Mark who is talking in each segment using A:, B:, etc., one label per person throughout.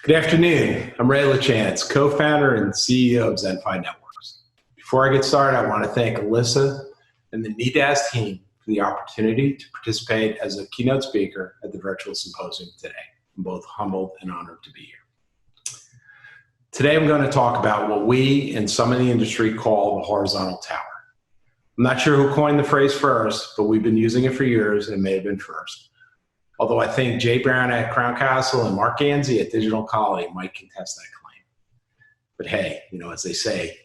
A: Good afternoon. I'm LaChance, co-founder and CEO of ZenFi Neworks. Before I get started, I want to thank Alyssa and the NEDAS team for the opportunity to participate as a keynote speaker at the virtual symposium today. I'm both humbled and honored to be here. Today, I'm going to talk about what we and some in the industry call the horizontal tower. I'm not sure who coined the phrase first, but we've been using it for years and it may have been first. Although I think Jay Brown at Crown Castle and Mark Ganzi at Digital Colony might contest that claim. But hey, as they say,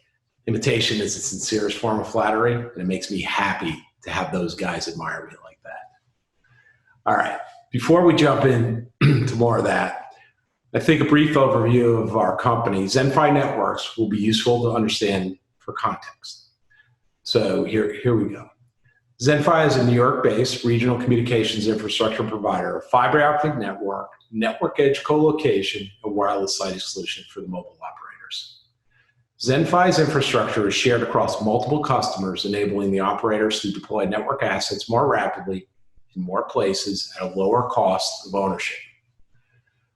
A: imitation is the sincerest form of flattery, and it makes me happy to have those guys admire me like that. All right, before we jump in to more of that, I think a brief overview of our company, ZenFi Neworks, will be useful to understand for context. So here we go. ZenFi is a New York-based regional communications infrastructure provider of fiber optic network, network edge co-location, and wireless siting solution for the mobile operators. ZenFi's infrastructure is shared across multiple customers, enabling the operators to deploy network assets more rapidly in more places at a lower cost of ownership.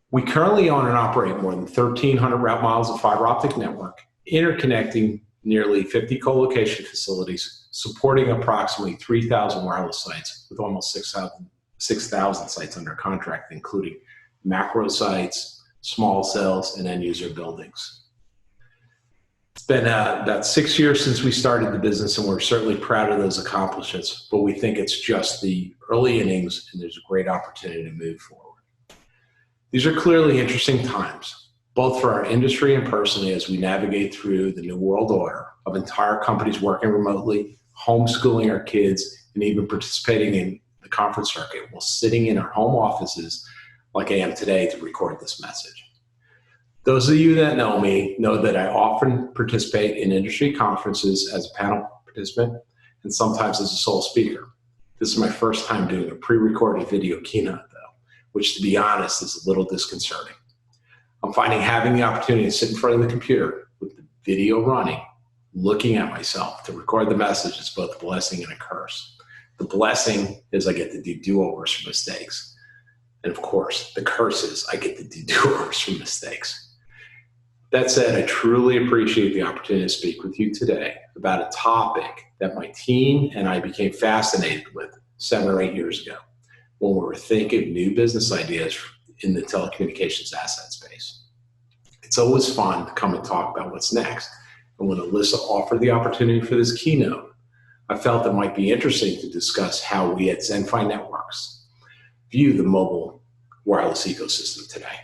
A: We currently own and operate more than 1,300 route miles of fiber optic network, interconnecting nearly 50 co-location facilities, supporting approximately 3,000 wireless sites with almost 6,000 sites under contract, including macro sites, small cells, and end-user buildings. It's been about 6 years since we started the business, and we're certainly proud of those accomplishments, but we think it's just the early innings, and there's a great opportunity to move forward. These are clearly interesting times, both for our industry and personally, as we navigate through the new world order of entire companies working remotely, homeschooling our kids, and even participating in the conference circuit while sitting in our home offices like I am today to record this message. Those of you that know me know that I often participate in industry conferences as a panel participant and sometimes as a sole speaker. This is my first time doing a pre-recorded video keynote, though, which, to be honest, is a little disconcerting. I'm finding having the opportunity to sit in front of the computer with the video running, looking at myself to record the message is both a blessing and a curse. The blessing is I get to do do-overs for mistakes. And of course, the curse is I get to do do-overs for mistakes. That said, I truly appreciate the opportunity to speak with you today about a topic that my team and I became fascinated with 7 or 8 years ago when we were thinking new business ideas in the telecommunications asset space. It's always fun to come and talk about what's next. And when Alyssa offered the opportunity for this keynote, I felt it might be interesting to discuss how we at ZenFi Neworks view the mobile wireless ecosystem today.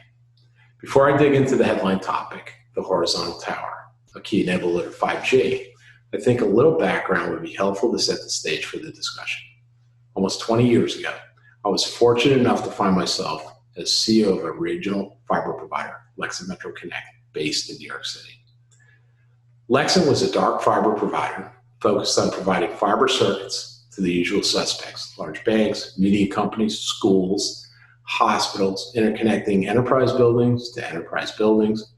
A: Before I dig into the headline topic, the horizontal tower, a key enabler of 5G, I think a little background would be helpful to set the stage for the discussion. Almost 20 years ago, I was fortunate enough to find myself as CEO of a regional fiber provider, Lexington Metro Connect, based in New York City. Lexington was a dark fiber provider focused on providing fiber circuits to the usual suspects, large banks, media companies, schools, hospitals, interconnecting enterprise buildings to enterprise buildings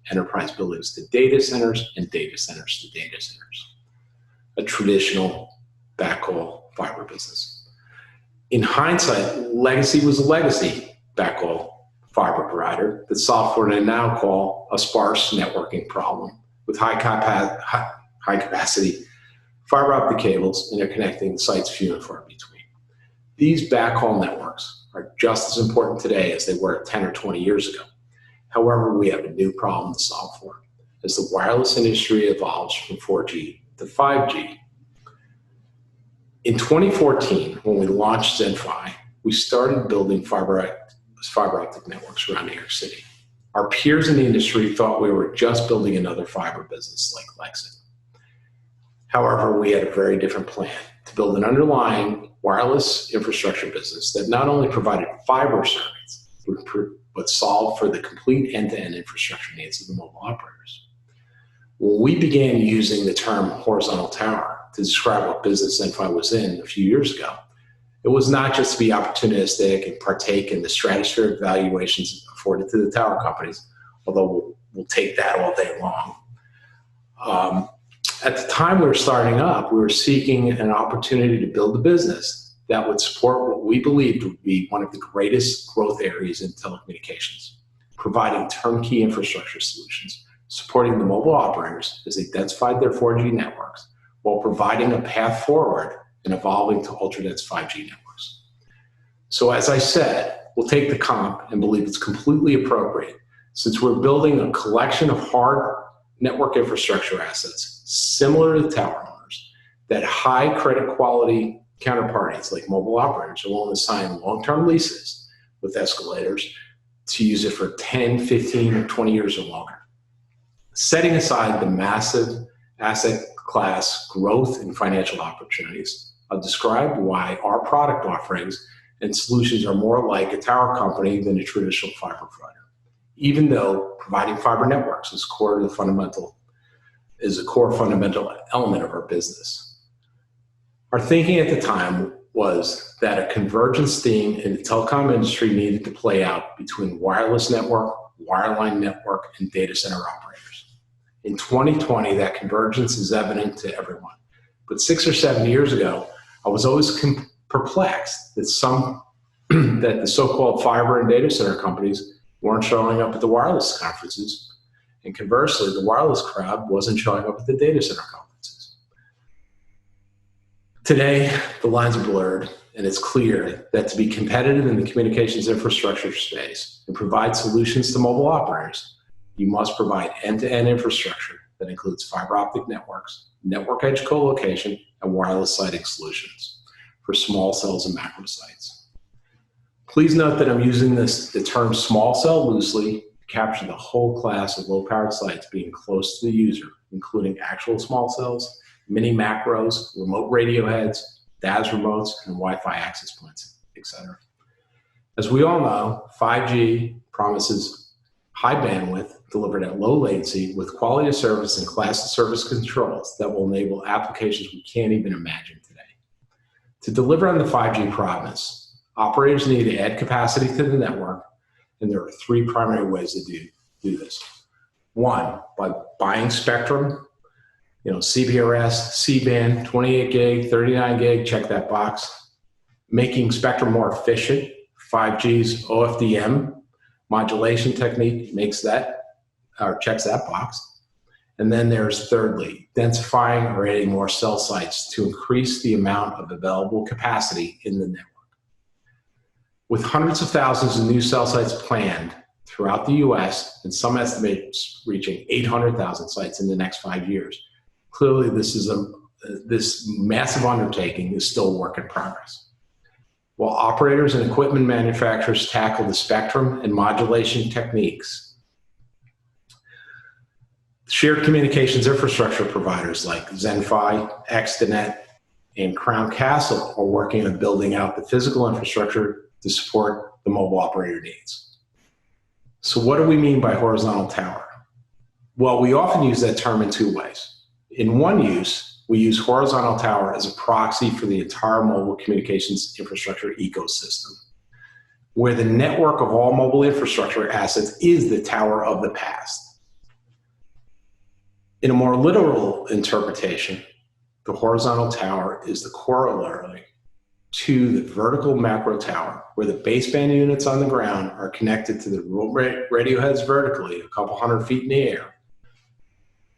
A: to data centers, and data centers to data centers. A traditional backhaul fiber business. In hindsight, legacy was a legacy backhaul fiber provider that solved for what I now call a sparse networking problem with high capacity fiber optic cables interconnecting sites few and far between. These backhaul networks are just as important today as they were 10 or 20 years ago. However, we have a new problem to solve for as the wireless industry evolves from 4G to 5G. In 2014, when we launched ZenFi, we started building fiber optic networks around New York City. Our peers in the industry thought we were just building another fiber business like Lexington. However, we had a very different plan to build an underlying wireless infrastructure business that not only provided fiber circuits, but solved for the complete end-to-end infrastructure needs of the mobile operators. When we began using the term horizontal tower to describe what business ZenFi was in a few years ago, it was not just to be opportunistic and partake in the stratospheric valuations afforded to the tower companies, although we'll take that all day long. At the time we were starting up, we were seeking an opportunity to build a business that would support what we believed would be one of the greatest growth areas in telecommunications, providing turnkey infrastructure solutions, supporting the mobile operators as they densified their 4G networks, while providing a path forward and evolving to ultra-dense 5G networks. So as I said, we'll take the comp and believe it's completely appropriate since we're building a collection of hard network infrastructure assets similar to tower owners that high credit quality counterparties like mobile operators are willing to sign long-term leases with escalators to use it for 10, 15, or 20 years or longer. Setting aside the massive asset class growth and financial opportunities, I'll describe why our product offerings and solutions are more like a tower company than a traditional fiber provider, even though providing fiber networks is a core fundamental element of our business. Our thinking at the time was that a convergence theme in the telecom industry needed to play out between wireless network, wireline network, and data center operators. In 2020, that convergence is evident to everyone. But 6 or 7 years ago, I was always perplexed that that the so-called fiber and data center companies weren't showing up at the wireless conferences, and conversely, the wireless crowd wasn't showing up at the data center conferences. Today, the lines are blurred, and it's clear that to be competitive in the communications infrastructure space and provide solutions to mobile operators, you must provide end-to-end infrastructure that includes fiber optic networks, network edge co-location, and wireless siting solutions for small cells and macro sites. Please note that I'm using the term small cell loosely to capture the whole class of low-powered sites being close to the user, including actual small cells, mini macros, remote radio heads, DAS remotes, and Wi-Fi access points, etc. As we all know, 5G promises high bandwidth delivered at low latency with quality of service and class of service controls that will enable applications we can't even imagine today. To deliver on the 5G promise, operators need to add capacity to the network, and there are 3 primary ways to do this. 1, by buying spectrum, CBRS, C-band, 28 gig, 39 gig, check that box. Making spectrum more efficient, 5G's OFDM modulation technique makes that, or checks that box. And then there's thirdly, densifying or adding more cell sites to increase the amount of available capacity in the network. With hundreds of thousands of new cell sites planned throughout the US, and some estimates reaching 800,000 sites in the next 5 years, clearly this massive undertaking is still a work in progress. While operators and equipment manufacturers tackle the spectrum and modulation techniques, shared communications infrastructure providers like ZenFi, Extenet, and Crown Castle are working on building out the physical infrastructure to support the mobile operator needs. So what do we mean by horizontal tower? Well, we often use that term in 2 ways. In one use, we use horizontal tower as a proxy for the entire mobile communications infrastructure ecosystem, where the network of all mobile infrastructure assets is the tower of the past. In a more literal interpretation, the horizontal tower is the corollary to the vertical macro tower, where the baseband units on the ground are connected to the radio heads vertically a couple hundred feet in the air.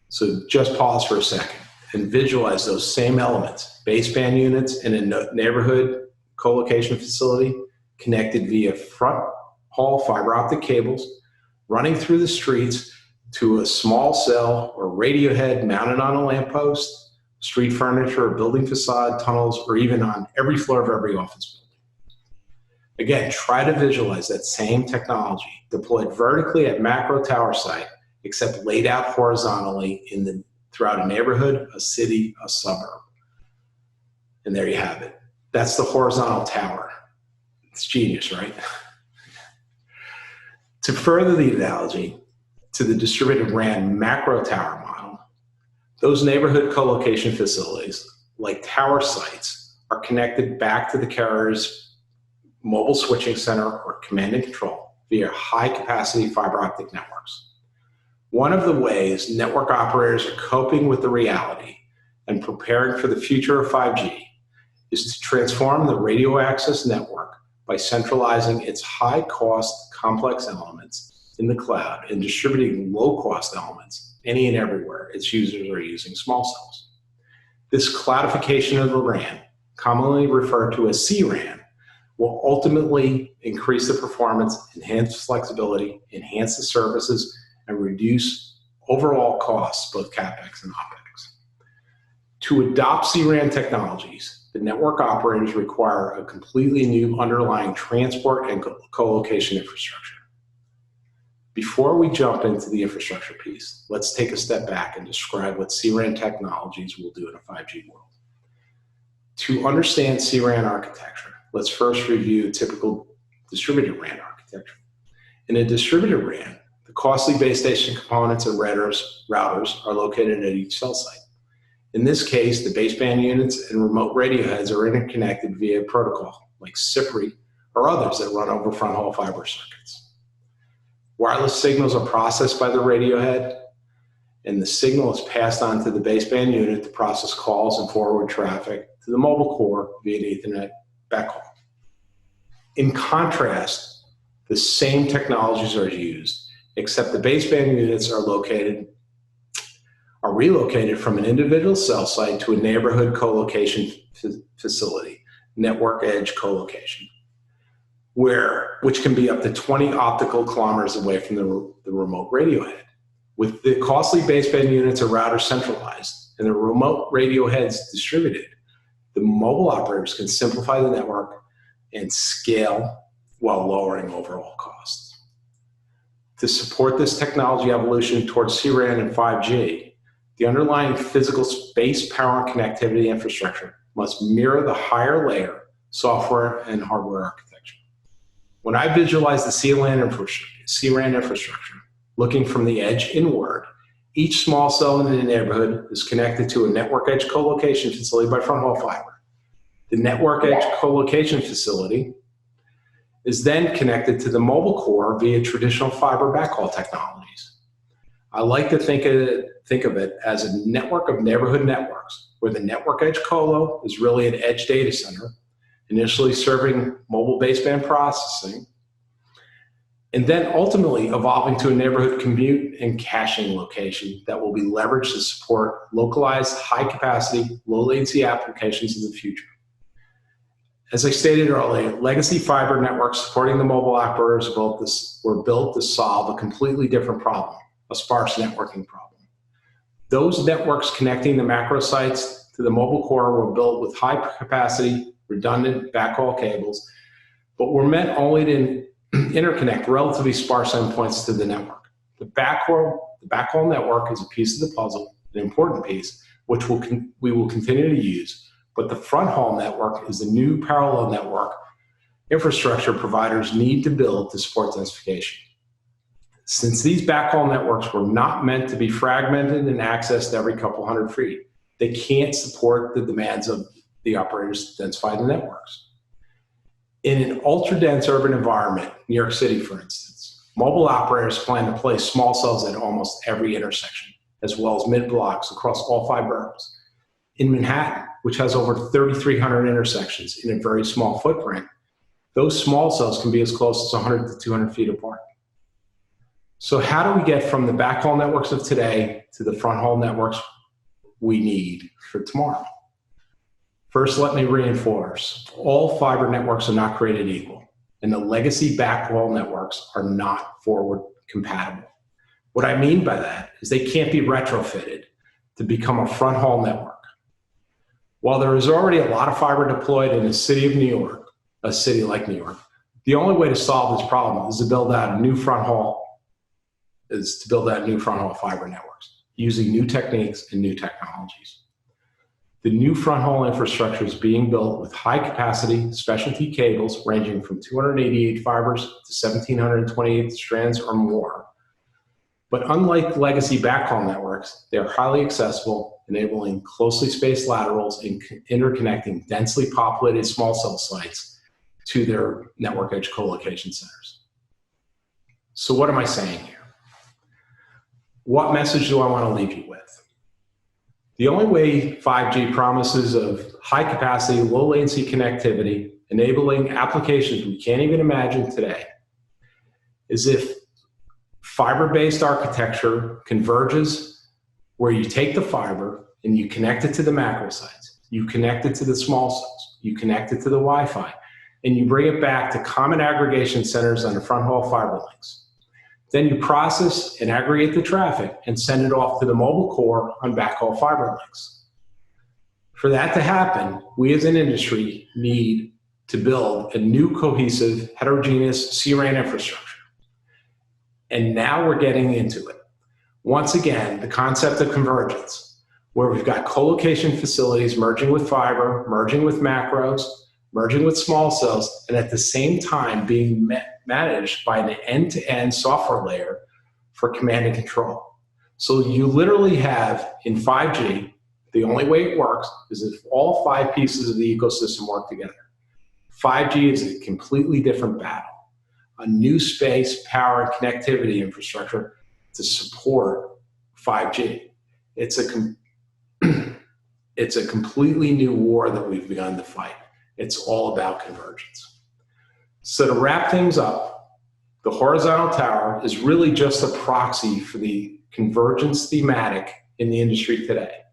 A: So just pause for a second and visualize those same elements, baseband units in a neighborhood co-location facility connected via front haul fiber optic cables, running through the streets to a small cell or radio head mounted on a lamppost, street furniture or building facade, tunnels, or even on every floor of every office building. Again, try to visualize that same technology deployed vertically at macro tower site, except laid out horizontally throughout a neighborhood, a city, a suburb. And there you have it. That's the horizontal tower. It's genius, right? To further the analogy to the distributed RAN macro tower model, those neighborhood co-location facilities, like tower sites, are connected back to the carrier's mobile switching center or command and control via high-capacity fiber optic networks. One of the ways network operators are coping with the reality and preparing for the future of 5G is to transform the radio access network by centralizing its high-cost, complex elements in the cloud and distributing low-cost elements any and everywhere its users are using small cells. This cloudification of the RAN, commonly referred to as C-RAN, will ultimately increase the performance, enhance flexibility, enhance the services, and reduce overall costs, both CapEx and OpEx. To adopt C-RAN technologies, the network operators require a completely new underlying transport and co-location infrastructure. Before we jump into the infrastructure piece, let's take a step back and describe what C-RAN technologies will do in a 5G world. To understand C-RAN architecture, let's first review a typical distributed RAN architecture. In a distributed RAN, the costly base station components and routers are located at each cell site. In this case, the baseband units and remote radio heads are interconnected via a protocol like CPRI or others that run over front-haul fiber circuits. Wireless signals are processed by the radio head, and the signal is passed on to the baseband unit to process calls and forward traffic to the mobile core via an Ethernet backhaul. In contrast, the same technologies are used, except the baseband units are relocated from an individual cell site to a neighborhood co-location facility, network edge co-location, which can be up to 20 optical kilometers away from the remote radio head. With the costly baseband units or routers centralized and the remote radio heads distributed, the mobile operators can simplify the network and scale while lowering overall costs. To support this technology evolution towards C-RAN and 5G, the underlying physical space, power, and connectivity infrastructure must mirror the higher layer software and hardware architecture. When I visualize the C-RAN infrastructure, looking from the edge inward, each small cell in the neighborhood is connected to a network edge co-location facility by front-haul fiber. The network edge co-location facility is then connected to the mobile core via traditional fiber backhaul technologies. I like to think of it as a network of neighborhood networks, where the network edge colo is really an edge data center, initially serving mobile baseband processing, and then ultimately evolving to a neighborhood compute and caching location that will be leveraged to support localized, high-capacity, low-latency applications in the future. As I stated earlier, legacy fiber networks supporting the mobile operators were built to solve a completely different problem, a sparse networking problem. Those networks connecting the macro sites to the mobile core were built with high-capacity, redundant backhaul cables, but were meant only to interconnect relatively sparse endpoints to the network. The backhaul network is a piece of the puzzle, an important piece, which we will continue to use, but the front-haul network is the new parallel network infrastructure providers need to build to support densification. Since these backhaul networks were not meant to be fragmented and accessed every couple hundred feet, they can't support the demands of the operators to densify the networks. In an ultra-dense urban environment, New York City, for instance, mobile operators plan to place small cells at almost every intersection, as well as mid-blocks across all 5 boroughs. In Manhattan, which has over 3,300 intersections in a very small footprint, those small cells can be as close as 100 to 200 feet apart. So how do we get from the backhaul networks of today to the front-haul networks we need for tomorrow? First, let me reinforce, all fiber networks are not created equal, and the legacy backhaul networks are not forward compatible. What I mean by that is they can't be retrofitted to become a front-haul network. While there is already a lot of fiber deployed in the city of New York, a city like New York, the only way to solve this problem is to build out new front-haul fiber networks using new techniques and new technologies. The new front-haul infrastructure is being built with high-capacity specialty cables ranging from 288 fibers to 1,728 strands or more. But unlike legacy backhaul networks, they are highly accessible, enabling closely spaced laterals and interconnecting densely populated small cell sites to their network edge co-location centers. So what am I saying here? What message do I want to leave you with? The only way 5G promises of high capacity, low latency connectivity, enabling applications we can't even imagine today, is if Fiber-based architecture converges where you take the fiber and you connect it to the macro sites, you connect it to the small cells, you connect it to the Wi-Fi, and you bring it back to common aggregation centers on the front haul fiber links. Then you process and aggregate the traffic and send it off to the mobile core on backhaul fiber links. For that to happen, we as an industry need to build a new cohesive, heterogeneous C-RAN infrastructure. And now we're getting into it. Once again, the concept of convergence, where we've got co-location facilities merging with fiber, merging with macros, merging with small cells, and at the same time being managed by an end-to-end software layer for command and control. So you literally have, in 5G, the only way it works is if all 5 pieces of the ecosystem work together. 5G is a completely different battle. A new space, power, and connectivity infrastructure to support 5G. It's a completely new war that we've begun to fight. It's all about convergence. So to wrap things up, the horizontal tower is really just a proxy for the convergence thematic in the industry today.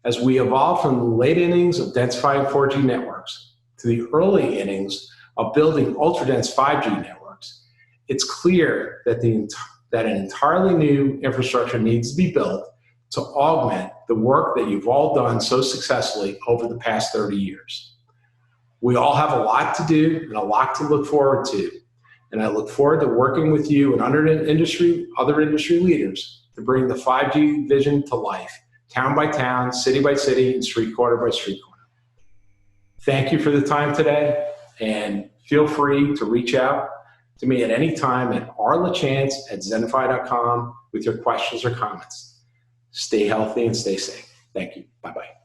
A: As we evolve from the late innings of densified 4G networks to the early innings of building ultra-dense 5G networks, it's clear that an entirely new infrastructure needs to be built to augment the work that you've all done so successfully over the past 30 years. We all have a lot to do and a lot to look forward to, and I look forward to working with you and other industry leaders to bring the 5G vision to life, town by town, city by city, and street corner by street corner. Thank you for the time today, and feel free to reach out to me at any time at LaChance@zenfi.com with your questions or comments. Stay healthy and stay safe. Thank you. Bye-bye.